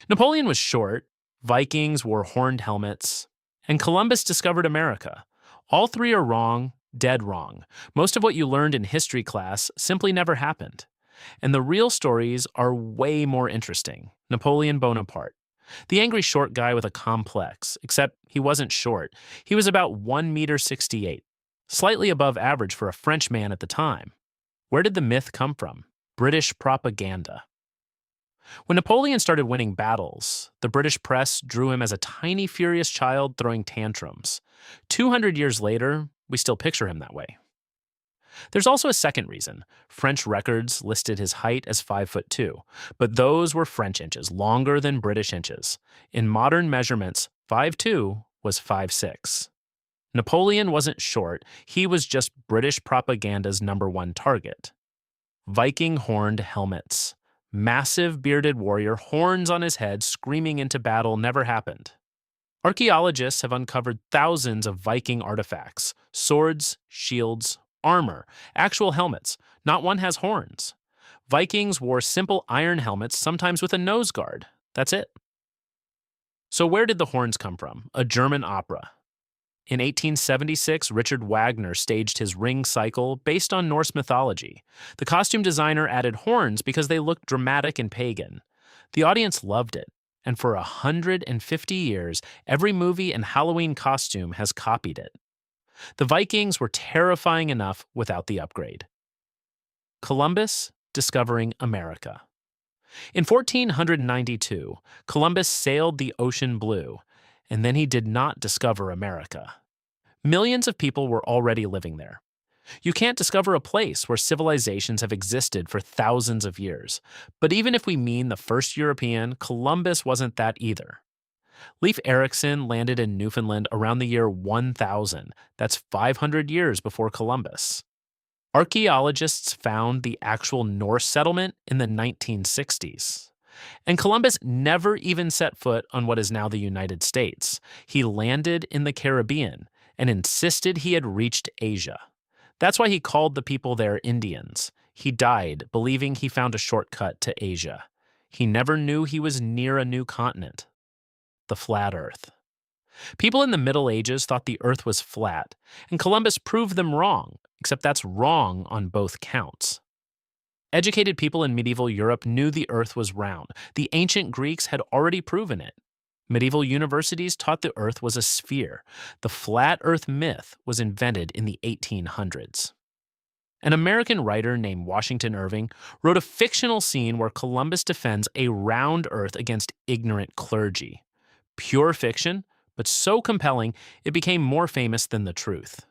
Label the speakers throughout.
Speaker 1: Napoleon was short, Vikings wore horned helmets, and Columbus discovered America. All three are wrong, dead wrong. Most of what you learned in history class simply never happened. And the real stories are way more interesting. Napoleon Bonaparte. The angry short guy with a complex, except he wasn't short. He was about 1 meter 68, slightly above average for a French man at the time. Where did the myth come from? British propaganda. When Napoleon started winning battles, the British press drew him as a tiny, furious child throwing tantrums. 200 years later, we still picture him that way. There's also a second reason. French records listed his height as 5'2", but those were French inches, longer than British inches. In modern measurements, 5'2" was 5'6". Napoleon wasn't short, he was just British propaganda's #1 target. Viking horned helmets. Massive bearded warrior, horns on his head, screaming into battle never happened. Archaeologists have uncovered thousands of Viking artifacts, swords, shields, armor, actual helmets. Not one has horns. Vikings wore simple iron helmets, sometimes with a nose guard. That's it. So where did the horns come from? A German opera. In 1876, Richard Wagner staged his Ring Cycle based on Norse mythology. The costume designer added horns because they looked dramatic and pagan. The audience loved it, and for 150 years, every movie and Halloween costume has copied it. The Vikings were terrifying enough without the upgrade. Columbus discovering America. In 1492, Columbus sailed the ocean blue, and then he did not discover America. Millions of people were already living there. You can't discover a place where civilizations have existed for thousands of years. But even if we mean the first European, Columbus wasn't that either. Leif Erikson landed in Newfoundland around the year 1000. That's 500 years before Columbus. Archaeologists found the actual Norse settlement in the 1960s. And Columbus never even set foot on what is now the United States. He landed in the Caribbean and insisted he had reached Asia. That's why he called the people there Indians. He died believing he found a shortcut to Asia. He never knew he was near a new continent. The flat Earth. People in the Middle Ages thought the Earth was flat, and Columbus proved them wrong, except that's wrong on both counts. Educated people in medieval Europe knew the Earth was round. The ancient Greeks had already proven it. Medieval universities taught the Earth was a sphere. The flat Earth myth was invented in the 1800s. An American writer named Washington Irving wrote a fictional scene where Columbus defends a round Earth against ignorant clergy. Pure fiction, but so compelling it became more famous than the truth.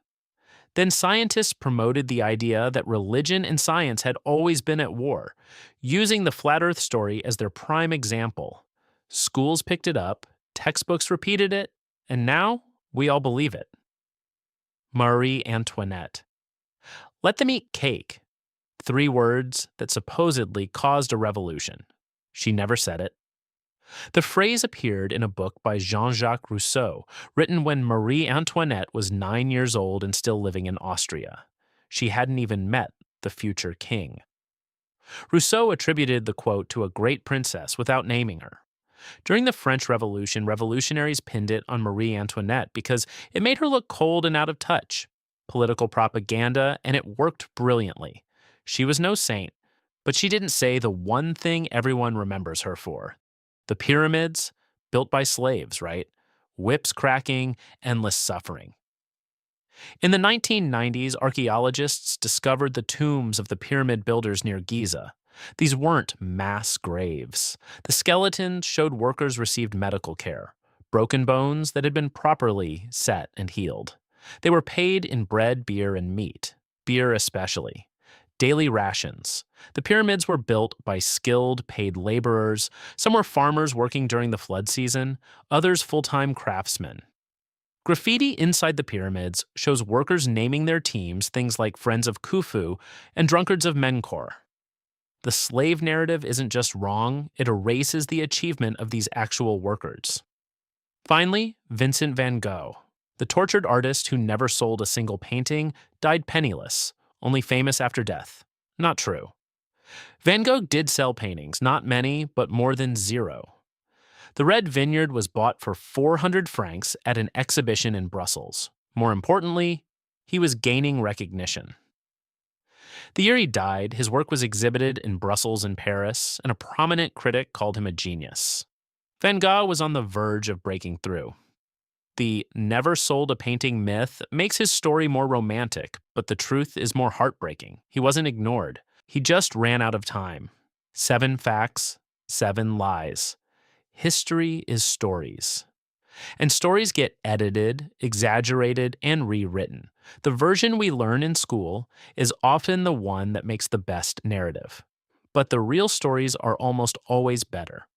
Speaker 1: Then scientists promoted the idea that religion and science had always been at war, using the flat Earth story as their prime example. Schools picked it up, textbooks repeated it, and now we all believe it. Marie Antoinette. Let them eat cake. 3 words that supposedly caused a revolution. She never said it. The phrase appeared in a book by Jean-Jacques Rousseau, written when Marie Antoinette was 9 years old and still living in Austria. She hadn't even met the future king. Rousseau attributed the quote to a great princess without naming her. During the French Revolution, revolutionaries pinned it on Marie Antoinette because it made her look cold and out of touch. Political propaganda, and it worked brilliantly. She was no saint, but she didn't say the one thing everyone remembers her for. The pyramids, built by slaves, right? Whips cracking, endless suffering. In the 1990s, archaeologists discovered the tombs of the pyramid builders near Giza. These weren't mass graves. The skeletons showed workers received medical care, broken bones that had been properly set and healed. They were paid in bread, beer, and meat, beer especially. Daily rations. The pyramids were built by skilled, paid laborers. Some were farmers working during the flood season, others full-time craftsmen. Graffiti inside the pyramids shows workers naming their teams things like Friends of Khufu and Drunkards of Menkor. The slave narrative isn't just wrong, it erases the achievement of these actual workers. Finally, Vincent van Gogh. The tortured artist who never sold a single painting died penniless, only famous after death. Not true. Van Gogh did sell paintings, not many, but more than 0. The red vineyard was bought for 400 francs at an exhibition in Brussels. More importantly, he was gaining recognition. The year he died, his work was exhibited in Brussels and Paris, and a prominent critic called him a genius. Van Gogh was on the verge of breaking through. The never sold a painting myth makes his story more romantic, but the truth is more heartbreaking. He wasn't ignored. He just ran out of time. 7 facts, 7 lies. History is stories. And stories get edited, exaggerated, and rewritten. The version we learn in school is often the one that makes the best narrative. But the real stories are almost always better.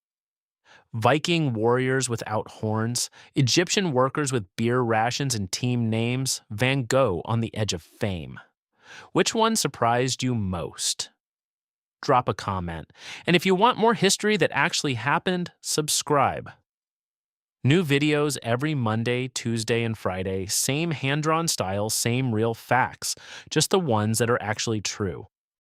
Speaker 1: Viking warriors without horns, Egyptian workers with beer rations and team names, Van Gogh on the edge of fame. Which one surprised you most? Drop a comment. And if you want more history that actually happened, subscribe. New videos every Monday, Tuesday, and Friday, same hand-drawn style, same real facts, just the ones that are actually true.